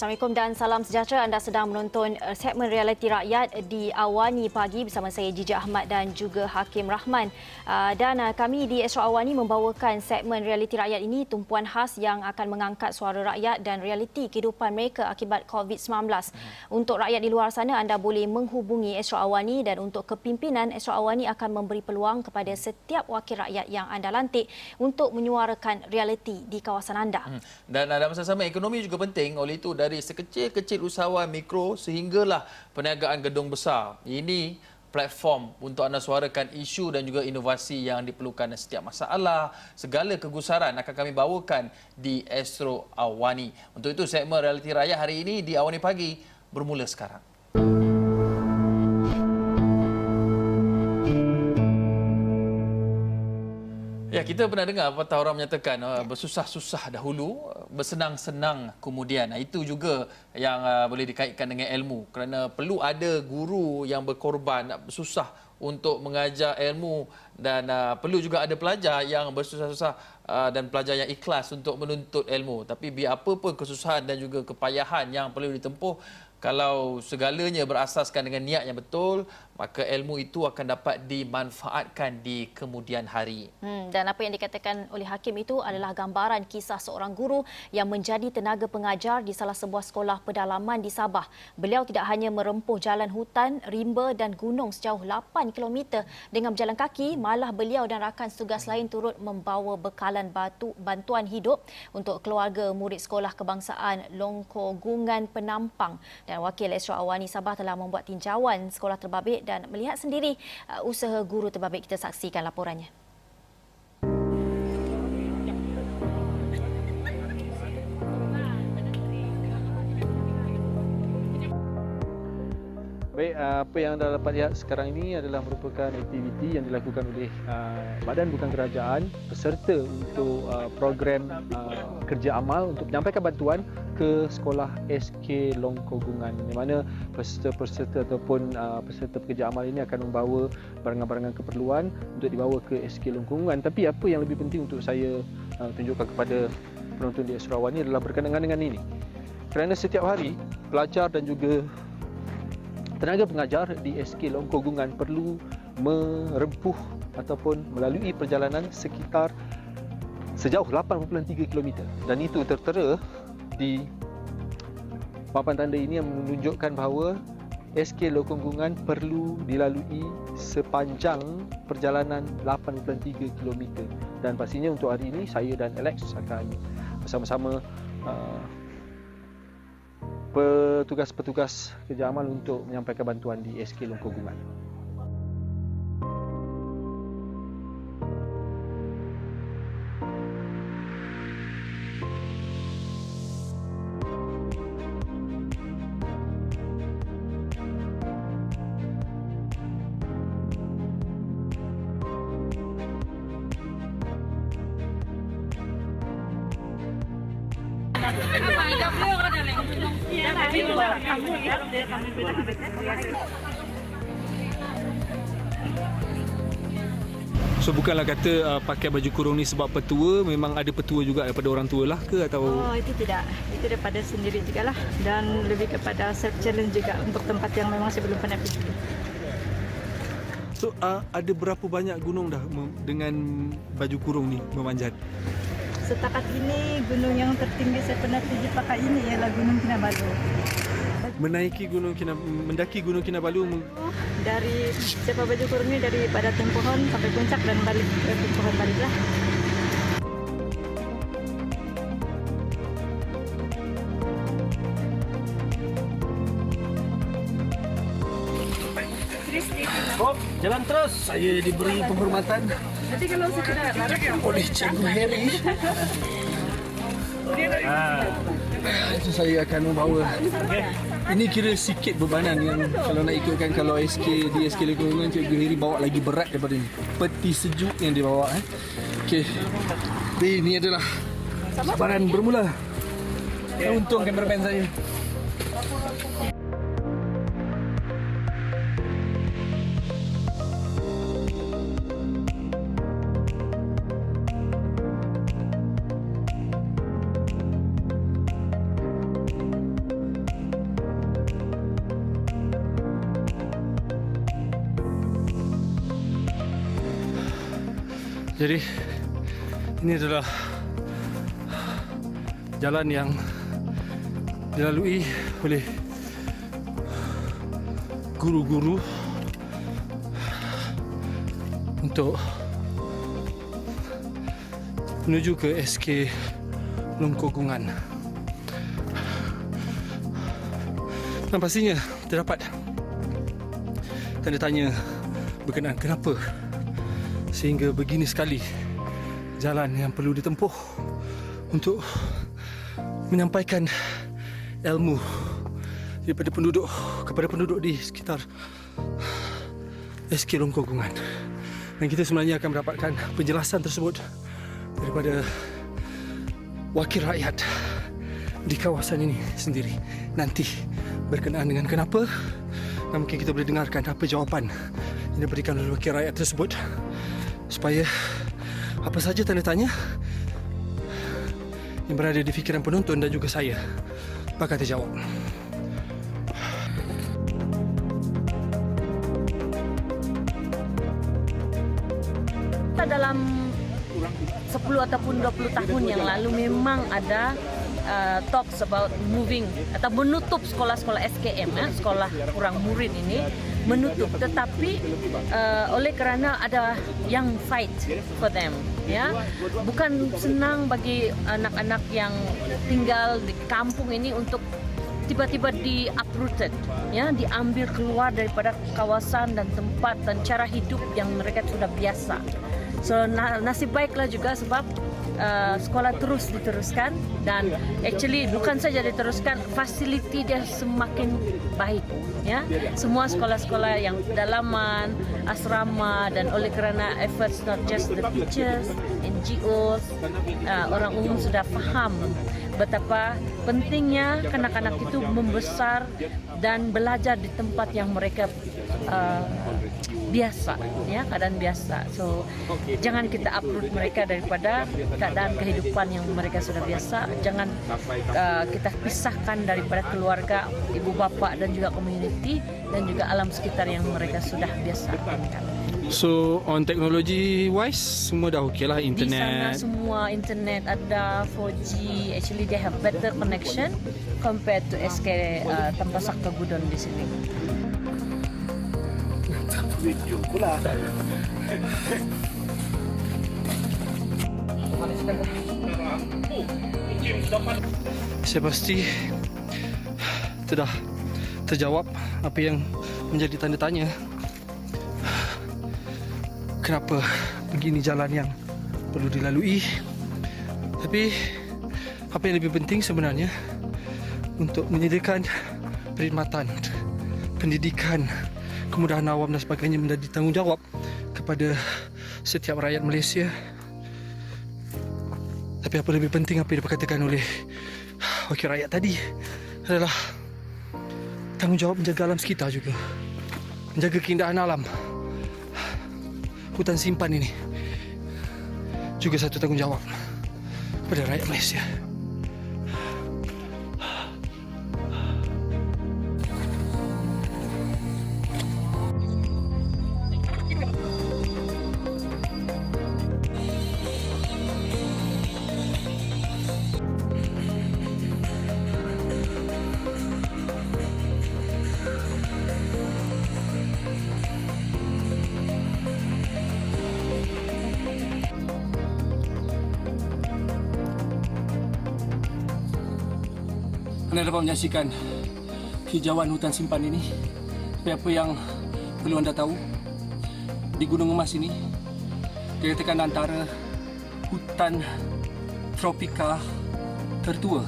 Assalamualaikum dan salam sejahtera. Anda sedang menonton segmen Realiti Rakyat di Awani Pagi bersama saya Jijak Ahmad dan juga Hakim Rahman. Dan kami di Astro Awani membawakan segmen Realiti Rakyat ini tumpuan khas yang akan mengangkat suara rakyat dan realiti kehidupan mereka akibat COVID-19. Untuk rakyat di luar sana, anda boleh menghubungi Astro Awani dan untuk kepimpinan Astro Awani akan memberi peluang kepada setiap wakil rakyat yang anda lantik untuk menyuarakan realiti di kawasan anda. Dan dalam masa sama, ekonomi juga penting. Oleh itu, dari sekecil-kecil usahawan mikro sehinggalah perniagaan gedung besar. Ini platform untuk anda suarakan isu dan juga inovasi yang diperlukan. Setiap masalah, segala kegusaran akan kami bawakan di Astro Awani. Untuk itu, segmen Realiti Rakyat hari ini di Awani Pagi bermula sekarang. Ya, kita pernah dengar pepatah orang menyatakan bersusah-susah dahulu, bersenang-senang kemudian. Itu juga yang boleh dikaitkan dengan ilmu, kerana perlu ada guru yang berkorban, susah untuk mengajar ilmu, dan perlu juga ada pelajar yang bersusah-susah dan pelajar yang ikhlas untuk menuntut ilmu. Tapi biar apa pun kesusahan dan juga kepayahan yang perlu ditempuh, kalau segalanya berasaskan dengan niat yang betul, maka ilmu itu akan dapat dimanfaatkan di kemudian hari. Dan apa yang dikatakan oleh Hakim itu adalah gambaran kisah seorang guru yang menjadi tenaga pengajar di salah sebuah sekolah pedalaman di Sabah. Beliau tidak hanya merempuh jalan hutan, rimba dan gunung sejauh 8 km dengan berjalan kaki, malah beliau dan rakan setugas lain turut membawa bekalan bantuan hidup untuk keluarga murid sekolah kebangsaan Longkogungan Penampang. Dan wakil Astro Awani Sabah telah membuat tinjauan sekolah terbabit dan melihat sendiri usaha guru terbabit. Kita saksikan laporannya. Baik, apa yang anda dapat lihat sekarang ini adalah merupakan aktiviti yang dilakukan oleh Badan Bukan Kerajaan peserta untuk program kerja amal untuk menyampaikan bantuan ke sekolah SK Longkogungan, di mana peserta-peserta ataupun peserta pekerja amal ini akan membawa barangan-barangan keperluan untuk dibawa ke SK Longkogungan. Tapi apa yang lebih penting untuk saya tunjukkan kepada penonton di Astro Awani adalah berkenaan dengan ini. Kerana setiap hari pelajar dan juga tenaga pengajar di SK Longkogungan perlu merempuh ataupun melalui perjalanan sekitar sejauh 8.3 km, dan itu tertera di papan tanda ini yang menunjukkan bahawa SK Longkogungan perlu dilalui sepanjang perjalanan 8.3 km. Dan pastinya untuk hari ini saya dan Alex akan bersama-sama petugas-petugas kerja amal untuk menyampaikan bantuan di SK Longkogungan. So bukanlah kata pakai baju kurung ni sebab petua, memang ada petua juga daripada orang tua lah ke atau? Oh, itu tidak. Itu daripada sendiri jugalah, dan lebih kepada self challenge juga untuk tempat yang memang saya belum pernah pergi. So ada berapa banyak gunung dah dengan baju kurung ni memanjat? Setakat ini gunung yang tertinggi saya pernah pergi pakai ini ialah Gunung Kinabalu. Mendaki Gunung Kinabalu Dari siapa baju kurung ni dari pada Tempohon sampai puncak dan balik ke Tempohon baliklah. Oh, jalan terus. Saya diberi penghormatan. Jadi kalau saya tidak marah Oleh Cikgu Harry. So saya akan membawa. Ini kira sikit bebanan yang kalau nak ikutkan, kalau SK di SK Longkogungan, Cikgu Harry bawa lagi berat daripada ni. Peti sejuk yang dia bawa. Okey. Ini adalah cabaran bermula. Untung kameraman saya. Jadi ini adalah jalan yang dilalui oleh guru-guru untuk menuju ke SK Longkogungan. Dan pastinya terdapat tanda tanya berkenaan kenapa sehingga begini sekali jalan yang perlu ditempuh untuk menyampaikan ilmu daripada penduduk kepada penduduk di sekitar SK Longkogungan. Dan kita sebenarnya akan mendapatkan penjelasan tersebut daripada wakil rakyat di kawasan ini sendiri nanti berkenaan dengan kenapa, dan mungkin kita boleh dengarkan apa jawapan yang diberikan oleh wakil rakyat tersebut supaya apa saja tanda tanya yang berada di fikiran penonton dan juga saya bakal terjawab. Kita dalam 10 ataupun 20 tahun yang lalu memang ada talks about moving atau menutup sekolah-sekolah SKM, sekolah kurang murid ini menutup, tetapi oleh kerana ada yang fight for them, ya, bukan senang bagi anak-anak yang tinggal di kampung ini untuk tiba-tiba di-uprooted, ya, diambil keluar daripada kawasan dan tempat dan cara hidup yang mereka sudah biasa. So nasib baiklah juga sebab sekolah terus diteruskan dan actually bukan saja diteruskan, fasiliti dia semakin baik, ya. Semua sekolah-sekolah yang pedalaman, asrama, dan oleh kerana efforts not just the teachers, NGOs, orang umum sudah faham betapa pentingnya kanak-kanak itu membesar dan belajar di tempat yang mereka biasa, ya, keadaan biasa. So jangan kita uproot mereka daripada keadaan kehidupan yang mereka sudah biasa. Jangan kita pisahkan daripada keluarga, ibu bapa dan juga komuniti dan juga alam sekitar yang mereka sudah biasa. So on technology wise semua dah okey lah, Di sana internet. semua internet ada 4G. Actually they have better connection compared to SK Tampasak Kagudon di sini. Saya pasti sudah terjawab apa yang menjadi tanda tanya. Kenapa begini jalan yang perlu dilalui? Tapi apa yang lebih penting sebenarnya untuk menyediakan perkhidmatan, pendidikan, kemudahan awam dan sebagainya menjadi tanggungjawab kepada setiap rakyat Malaysia. Tapi apa lebih penting, apa yang diperkatakan oleh wakil rakyat tadi adalah tanggungjawab menjaga alam sekitar juga, menjaga keindahan alam. Hutan simpan ini juga satu tanggungjawab kepada rakyat Malaysia. Anda dapat menyaksikan hijauan hutan simpan ini. Tapi apa yang perlu anda tahu, di Gunung Emas ini dikatakan antara hutan tropika tertua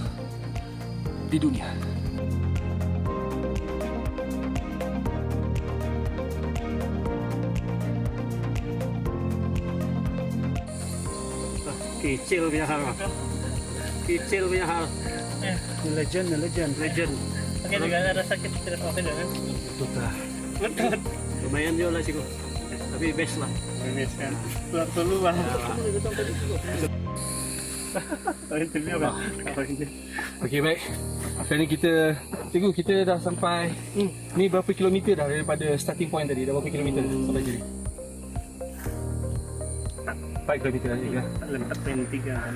di dunia. Kecil punya hal, kecil punya hal. Legend. Oke, juga ada sakit tidak apa-apa kan? Betul. Lumayan juga lah sih kok. Tapi best lah. Best kan. Perlu lah. Okey, baik. Sekarang ni kita tengok, kita dah sampai. Ni berapa kilometer dah daripada starting point tadi? Dah berapa kilometer sampai sini? 4 km lagi ya. 4.3 kan.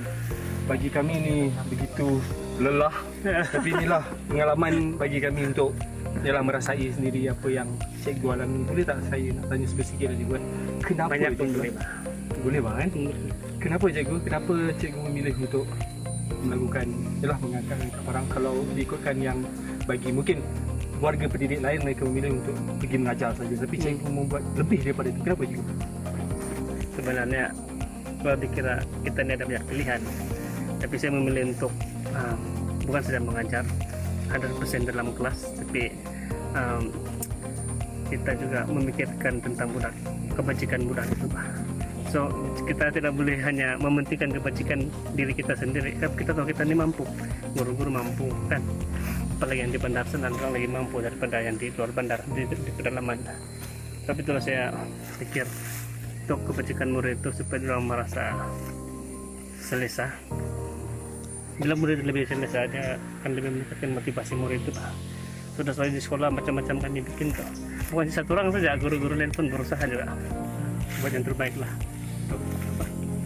Bagi kami ni begitu lelah. Tapi inilah pengalaman bagi kami untuk ialah merasai sendiri apa yang cikgu alami. Boleh tak saya nak tanya spesifik lagi buat kenapa Banyak pun cikgu? boleh, Pak. Boleh bang kan? Kenapa cikgu? Kenapa cikgu memilih untuk melakukan ialah mengangkat orang kalau diikutkan yang bagi mungkin warga pendidik lain mereka memilih untuk pergi mengajar saja tapi cikgu membuat lebih daripada itu. Kenapa cikgu? Sebenarnya kalau dikira kita ni ada banyak pilihan, tapi saya memilih untuk bukan saja mengajar 100% dalam kelas, tapi kita juga memikirkan tentang budak, kebajikan budak itu, Pak. So kita tidak boleh hanya mementingkan kebajikan diri kita sendiri. Kita tahu kita ini mampu, guru-guru mampu kan. Apalagi yang di bandar sana orang lagi mampu daripada yang di luar bandar di pedalaman. Tapi itulah saya pikir untuk kebajikan murid itu supaya orang merasa selesa. Bila murid lebih selesa, dia akan lebih meningkatkan motivasi murid itu, Pak. Sudah selain di sekolah macam-macam kami bikin tuh. Bukan satu orang saja, guru-guru lain pun berusaha juga buat yang terbaik lah.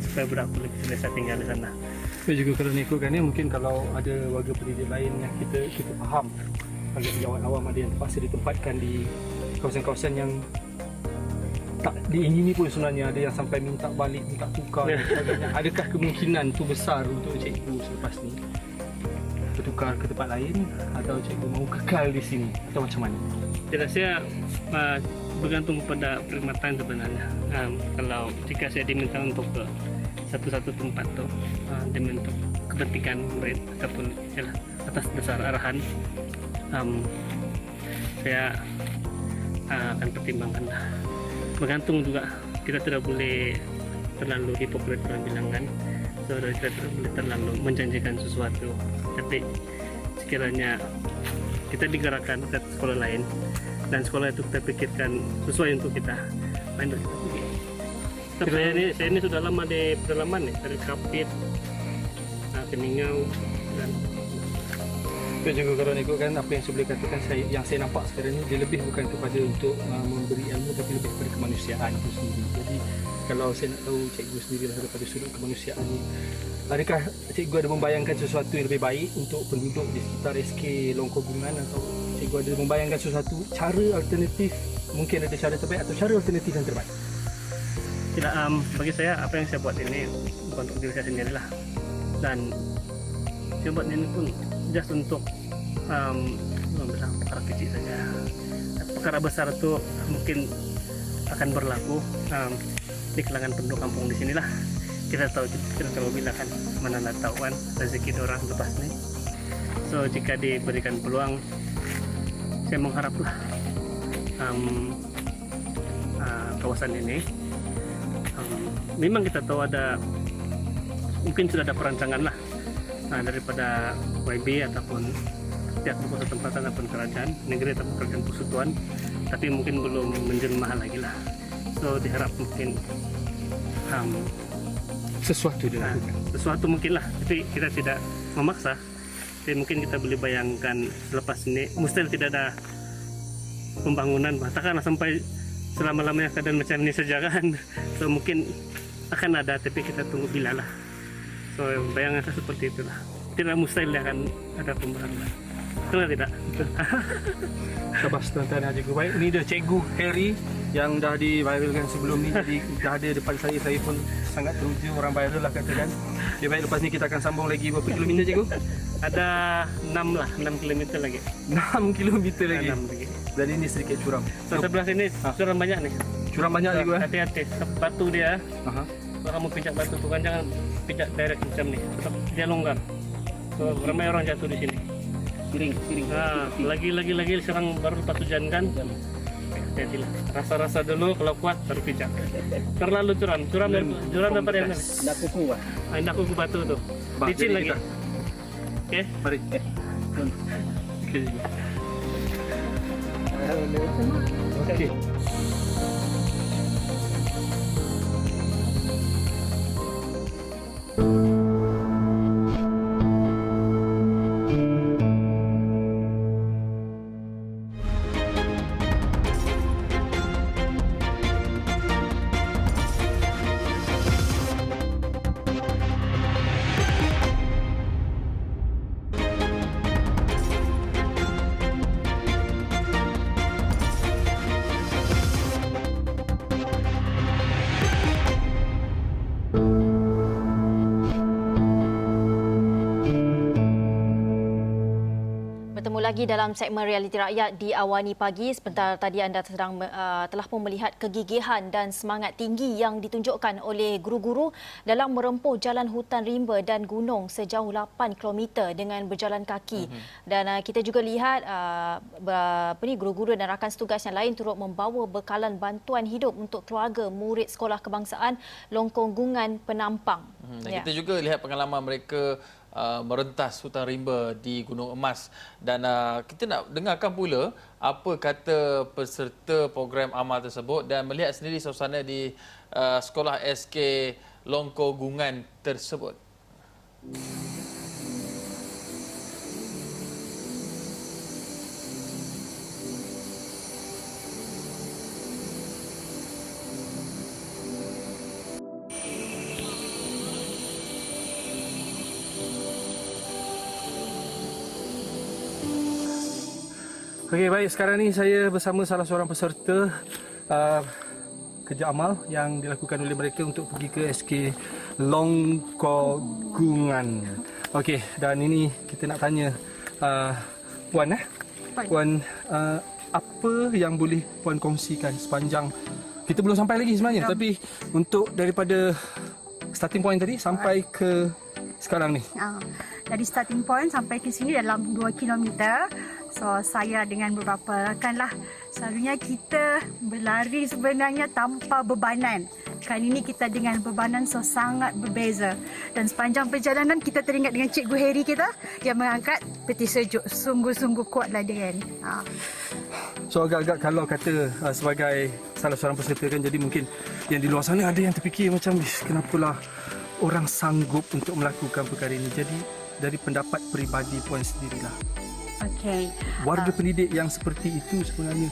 Supaya budak lebih selesa tinggal di sana. Saya juga kalau ikutkan mungkin kalau ada warga pendidik lain yang kita faham bagi sejawat awam ada yang terpaksa ditempatkan di kawasan-kawasan yang tak diingini pun sebenarnya, ada yang sampai minta balik, minta tukar dan sebagainya. Adakah kemungkinan tu besar untuk cikgu selepas ni bertukar ke tempat lain atau cikgu mahu kekal di sini atau macam mana? Jadi saya bergantung pada perkhidmatan sebenarnya. Kalau jika saya diminta untuk ke satu-satu tempat tu demi untuk kepentingan murid ataupun yalah, atas dasar arahan, saya akan pertimbangkan lah. Bergantung juga, kita tidak boleh terlalu hipokrit orang bilang kan. So, kita tidak boleh terlalu menjanjikan sesuatu, tapi sekiranya kita digerakkan ke sekolah lain dan sekolah itu kita pikirkan sesuai untuk kita, main kita pergi. Saya ini sudah lama di pedalaman nih, dari Kapit, Keningau dan Itu juga kalau ikutkan apa yang saya boleh katakan, yang saya nampak sekarang ni dia lebih bukan kepada untuk memberi ilmu tapi lebih kepada kemanusiaan itu sendiri. Jadi kalau saya nak tahu cikgu sendiri daripada sudut kemanusiaan ni, adakah cikgu ada membayangkan sesuatu yang lebih baik untuk penduduk di sekitar SK Longkobungan, atau cikgu ada membayangkan sesuatu cara alternatif, mungkin ada cara terbaik atau cara alternatif yang terbaik? tidak, bagi saya apa yang saya buat ini bukan untuk diri saya sendirilah, dan saya buat ini pun just untuk bilang perkara kecil saja. Perkara besar itu mungkin akan berlaku di kalangan penduduk kampung di sinilah. Kita tahu bila kan mana nak tahu kan rezeki orang lepas ni. So jika diberikan peluang, saya mengharaplah kawasan ini memang kita tahu ada, mungkin sudah ada perancangan lah daripada YB ataupun pihak berkuasa tempatan ataupun kerajaan negeri ataupun kerajaan persekutuan, tapi mungkin belum menjelma lagi lah. So diharap mungkin Sesuatu dilakukan. sesuatu mungkin lah, tapi kita tidak memaksa. Jadi mungkin kita boleh bayangkan selepas ini mustahil tidak ada pembangunan, katakanlah sampai selama-lamanya keadaan macam ini saja kan. So mungkin akan ada, tapi kita tunggu bila lah. So bayangan saya seperti itulah. Tidak mustahil akan ada pembangunan. Betul tidak? Syabas tuan-tuan dan cikgu. Baik, ini dia Cikgu Harry yang dah diviralkan sebelum ni. Jadi dah ada depan saya pun sangat teruja, orang viral lah katakan. Okay, baik, lepas ni kita akan sambung lagi berapa kilometer cikgu? Ada 6 kilometer lagi. 6 kilometer lagi. 6 lagi. Dan ini sedikit curam. So sebelah sini curam banyak nih. Curam banyak cikgu eh? Hati-hati, batu dia. Aha. Kalau kamu pijak batu, bukan jangan pijak direct macam ni. Tetap dia longgar. So ramai orang jatuh di sini. Siring. Nah, lagi sekarang baru lepas hujan kan. Hati-hatilah. Rasa-rasa dulu, kalau kuat baru pijak. Terlalu curam dapat yang Ndak kuku, Pak. indah kuku batu tuh. Bah, Licin jadi lagi. kita- Oke. Mari. Okey. Okey. lagi dalam segmen Realiti Rakyat di Awani Pagi. Sebentar tadi anda telah pun melihat kegigihan dan semangat tinggi yang ditunjukkan oleh guru-guru dalam merempuh jalan hutan rimba dan gunung sejauh 8 km dengan berjalan kaki. Dan kita juga lihat guru-guru dan rakan setugas yang lain turut membawa bekalan bantuan hidup untuk keluarga murid Sekolah Kebangsaan Longkong Gungan Penampang. Dan kita juga lihat pengalaman mereka merentas hutan rimba di Gunung Emas, dan kita nak dengarkan pula apa kata peserta program amal tersebut dan melihat sendiri suasana di sekolah SK Longkong Gungan tersebut. Okey, baik. Sekarang ni saya bersama salah seorang peserta kerja amal yang dilakukan oleh mereka untuk pergi ke SK Longkong Gungan. Okey, dan ini kita nak tanya Puan Puan, apa yang boleh Puan kongsikan sepanjang, kita belum sampai lagi sebenarnya, tapi untuk daripada starting point tadi sampai ke sekarang ni. Dari starting point sampai ke sini dalam 2 km. So saya dengan beberapa rakan lah. Selalunya kita berlari sebenarnya tanpa bebanan. Kali ini kita dengan bebanan sangat berbeza. Dan sepanjang perjalanan kita teringat dengan Cikgu Harry kita yang mengangkat peti sejuk. Sungguh-sungguh kuatlah dia kan. So agak-agak kalau kata sebagai salah seorang peserta kan, jadi mungkin yang di luar sana ada yang terfikir macam kenapalah orang sanggup untuk melakukan perkara ini. Jadi dari pendapat peribadi Puan sendirilah. Okey. Warga pendidik yang seperti itu sebenarnya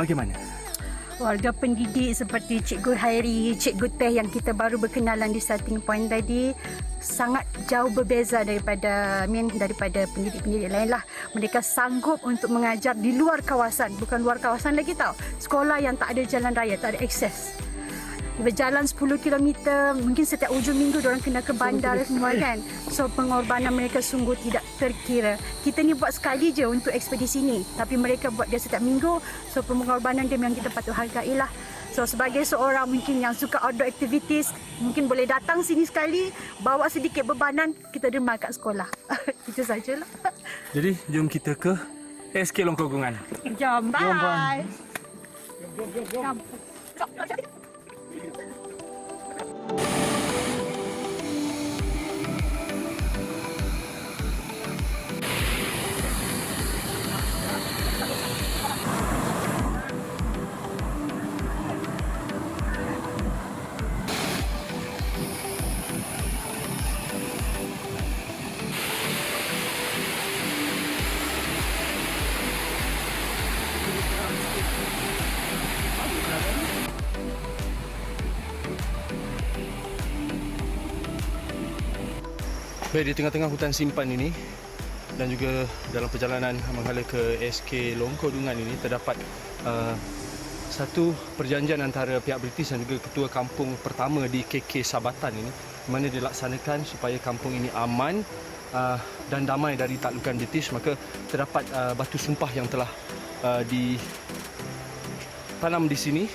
bagaimana? Warga pendidik seperti Cikgu Hairi, Cikgu Teh yang kita baru berkenalan di starting point tadi sangat jauh berbeza daripada pendidik-pendidik lain lah. Mereka sanggup untuk mengajar di luar kawasan, bukan luar kawasan lagi tau. Sekolah yang tak ada jalan raya, tak ada akses. Berjalan 10 km, mungkin setiap hujung minggu diorang kena ke bandar semua kan. So pengorbanan mereka sungguh tidak terkira. Kita ni buat sekali je untuk ekspedisi ni, tapi mereka buat dia setiap minggu. So pengorbanan dia memang kita patut hargai lah. So sebagai seorang mungkin yang suka outdoor activities, mungkin boleh datang sini sekali, bawa sedikit bebanan, kita derma kat sekolah. Itu sajalah. Jadi jom kita ke SK Longkong Gungan. Jom, bye. Jom. Baik, di tengah-tengah hutan simpan ini dan juga dalam perjalanan menghala ke SK Longkong Gungan ini terdapat satu perjanjian antara pihak British dan juga ketua kampung pertama di KK Sabatan ini, di mana dilaksanakan supaya kampung ini aman dan damai dari taklukan British. Maka terdapat batu sumpah yang telah ditanam di sini,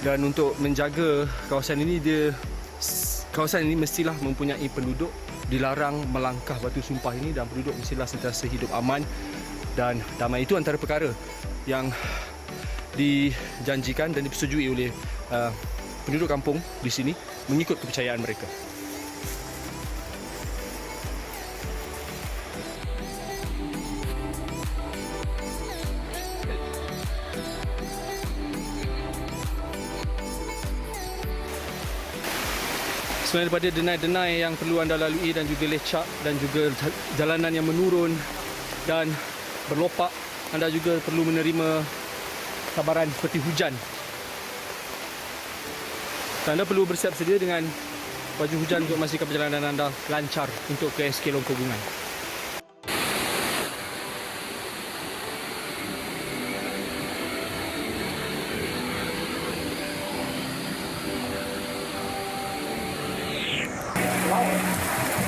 dan untuk menjaga kawasan ini, kawasan ini mestilah mempunyai penduduk, dilarang melangkah batu sumpah ini, dan penduduk mestilah sentiasa hidup aman dan damai. Itu antara perkara yang dijanjikan dan dipersetujui oleh penduduk kampung di sini mengikut kepercayaan mereka. Selain daripada denai-denai yang perlu anda lalui dan juga lecak dan juga jalanan yang menurun dan berlopak, anda juga perlu menerima cabaran seperti hujan. Dan anda perlu bersiap sedia dengan baju hujan untuk memastikan perjalanan anda lancar untuk ke SK Longkong Gungan.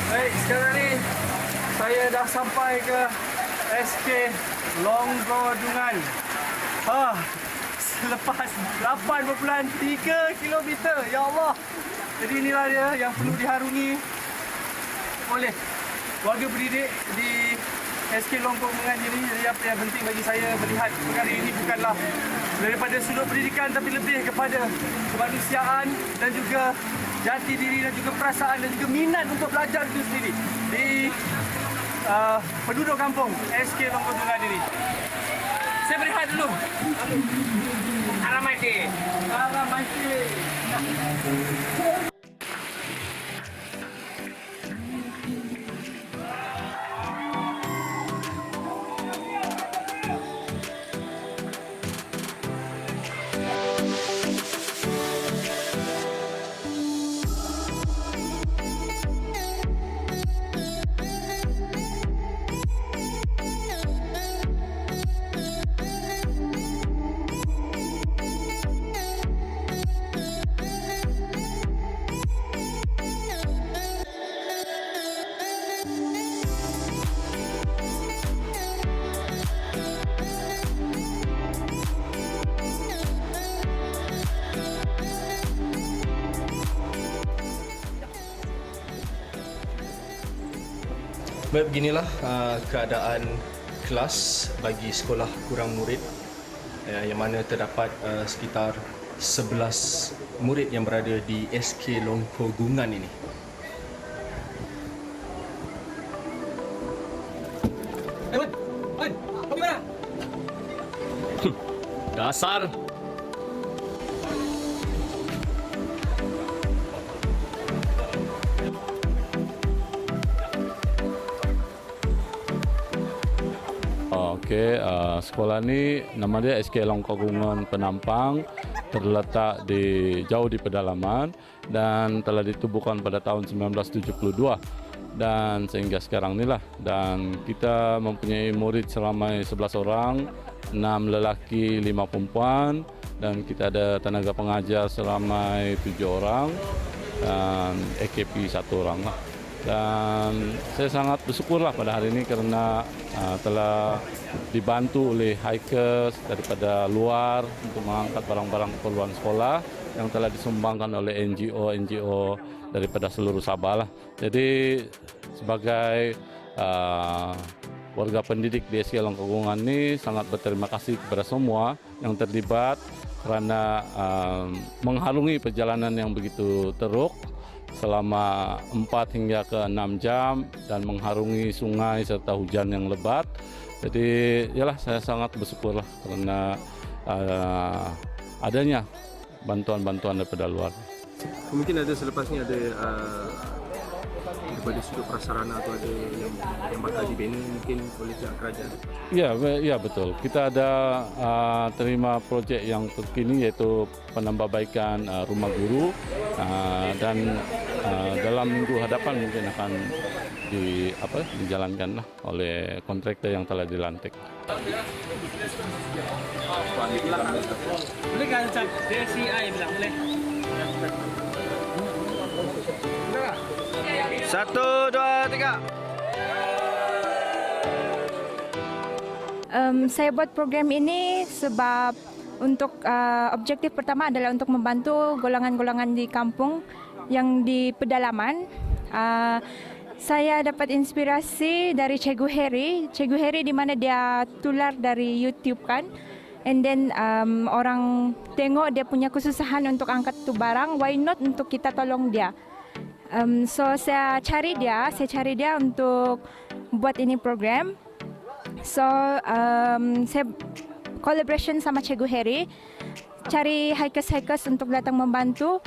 Baik, sekarang ni saya dah sampai ke SK Longgodungan. Selepas 8.3 km. Ya Allah. Jadi inilah dia yang perlu diharungi oleh warga pendidik di SK Longgodungan ini. Jadi apa yang penting bagi saya melihat perkara ini bukanlah daripada sudut pendidikan, tapi lebih kepada kemanusiaan dan juga jati diri dan juga perasaan dan juga minat untuk belajar itu sendiri di penduduk kampung SK Longgodungan ini. Saya berehat dulu. Assalamualaikum. Baik, beginilah keadaan kelas bagi sekolah kurang murid yang mana terdapat sekitar 11 murid yang berada di SK Longkodungan ini. Dasar! Okey, sekolah ni nama dia SK Longkodungan Penampang, terletak jauh di pedalaman dan telah ditubuhkan pada tahun 1972 dan sehingga sekarang inilah. Dan kita mempunyai murid seramai 11 orang, 6 lelaki, 5 perempuan, dan kita ada tenaga pengajar seramai 7 orang dan AKP 1 orang lah. Dan saya sangat bersyukurlah pada hari ini kerana telah dibantu oleh hikers daripada luar untuk mengangkat barang-barang keperluan sekolah yang telah disumbangkan oleh NGO daripada seluruh Sabah lah. Jadi sebagai warga pendidik di SK Longkodungan ini sangat berterima kasih kepada semua yang terlibat kerana mengharungi perjalanan yang begitu teruk selama 4 hingga ke 6 jam dan mengharungi sungai serta hujan yang lebat. Jadi yalah, saya sangat bersyukurlah kerana adanya bantuan-bantuan daripada luar. Mungkin ada selepas ni ada daripada sudut prasarana atau ada yang bakal dibina mungkin oleh pihak kerajaan. Ya betul. Kita ada terima projek yang terkini iaitu penambahbaikan rumah guru dan dalam minggu hadapan mungkin akan dijalankan lah oleh kontraktor yang telah dilantik. Boleh kan DCI bilang boleh? 1, 2, 3. Saya buat program ini sebab untuk objektif pertama adalah untuk membantu golongan-golongan di kampung yang di pedalaman. Saya dapat inspirasi dari Cikgu Harry di mana dia tular dari YouTube kan. And then orang tengok dia punya kesusahan untuk angkat tu barang, why not untuk kita tolong dia. So saya cari dia untuk buat ini program. So saya collaboration sama Cikgu Harry, cari hikers untuk datang membantu.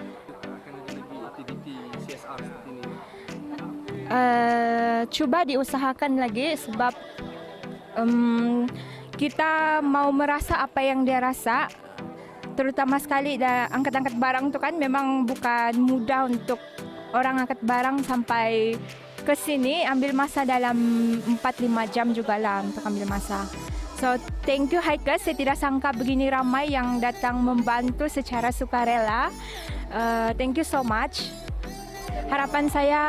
Cuba diusahakan lagi sebab kita mau merasa apa yang dia rasa, terutama sekali angkat-angkat barang tu kan memang bukan mudah untuk orang angkat barang sampai ke sini, ambil masa dalam 4-5 jam jugalah untuk ambil masa. So thank you hikers, saya tidak sangka begini ramai yang datang membantu secara sukarela. Thank you so much. harapan saya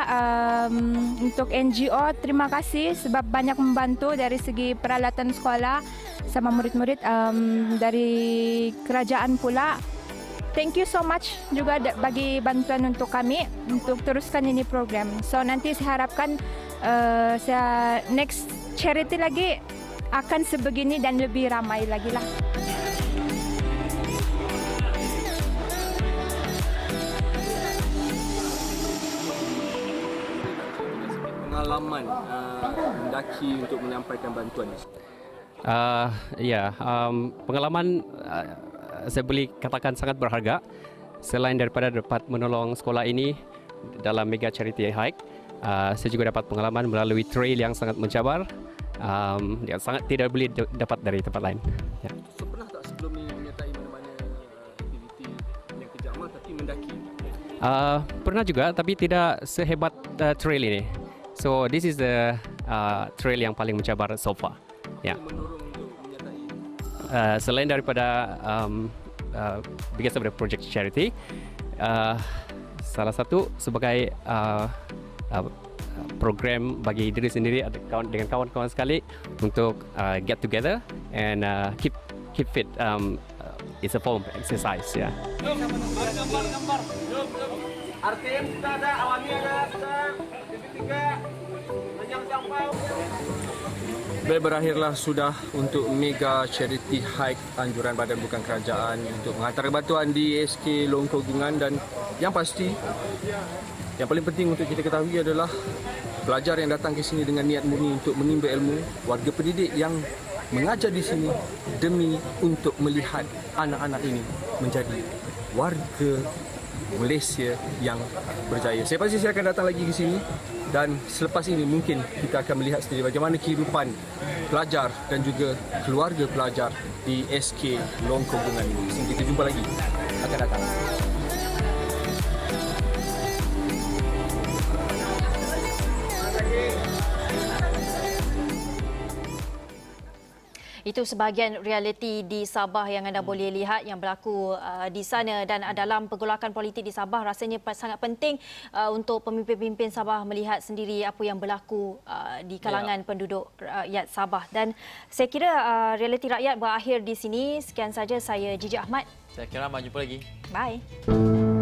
untuk NGO, terima kasih sebab banyak membantu dari segi peralatan sekolah sama murid-murid, dari kerajaan pula. Thank you so much juga bagi bantuan untuk kami untuk teruskan ini program. So nanti saya harapkan saya next charity lagi akan sebegini dan lebih ramai lagi lah. Pengalaman mendaki untuk menyampaikan bantuan. Pengalaman saya boleh katakan sangat berharga. Selain daripada dapat menolong sekolah ini dalam mega charity hike, saya juga dapat pengalaman melalui trail yang sangat mencabar, yang sangat tidak boleh dapat dari tempat lain. Ya. So, pernah tak sebelum ini menyertai mana-mana aktiviti yang kerja amal tapi mendaki? Pernah juga, tapi tidak sehebat trail ini. So this is the trail yang paling mencabar so far. Ya. Selain daripada because of the project charity, salah satu sebagai program bagi diri sendiri dengan kawan-kawan sekali untuk get together and keep fit. It's a form of exercise. Ya. Artim sudah ada, awalnya ada, tiga, panjang sampai. Baik, berakhirlah sudah untuk mega charity hike anjuran Badan Bukan Kerajaan untuk menghantar bantuan di SK Long Kogungan, dan yang pasti yang paling penting untuk kita ketahui adalah pelajar yang datang ke sini dengan niat murni untuk menimba ilmu, warga pendidik yang mengajar di sini demi untuk melihat anak-anak ini menjadi warga Malaysia yang berjaya. Saya pasti saya akan datang lagi ke sini, dan selepas ini mungkin kita akan melihat sendiri bagaimana kehidupan pelajar dan juga keluarga pelajar di SK Long Kogungan ini. Sampai kita jumpa lagi akan datang. Itu sebahagian realiti di Sabah yang anda boleh lihat yang berlaku di sana, dan dalam pergolakan politik di Sabah rasanya sangat penting untuk pemimpin-pemimpin Sabah melihat sendiri apa yang berlaku di kalangan penduduk rakyat Sabah. Dan saya kira realiti rakyat berakhir di sini. Sekian saja, saya Gigi Ahmad. Saya kira jumpa lagi. Bye.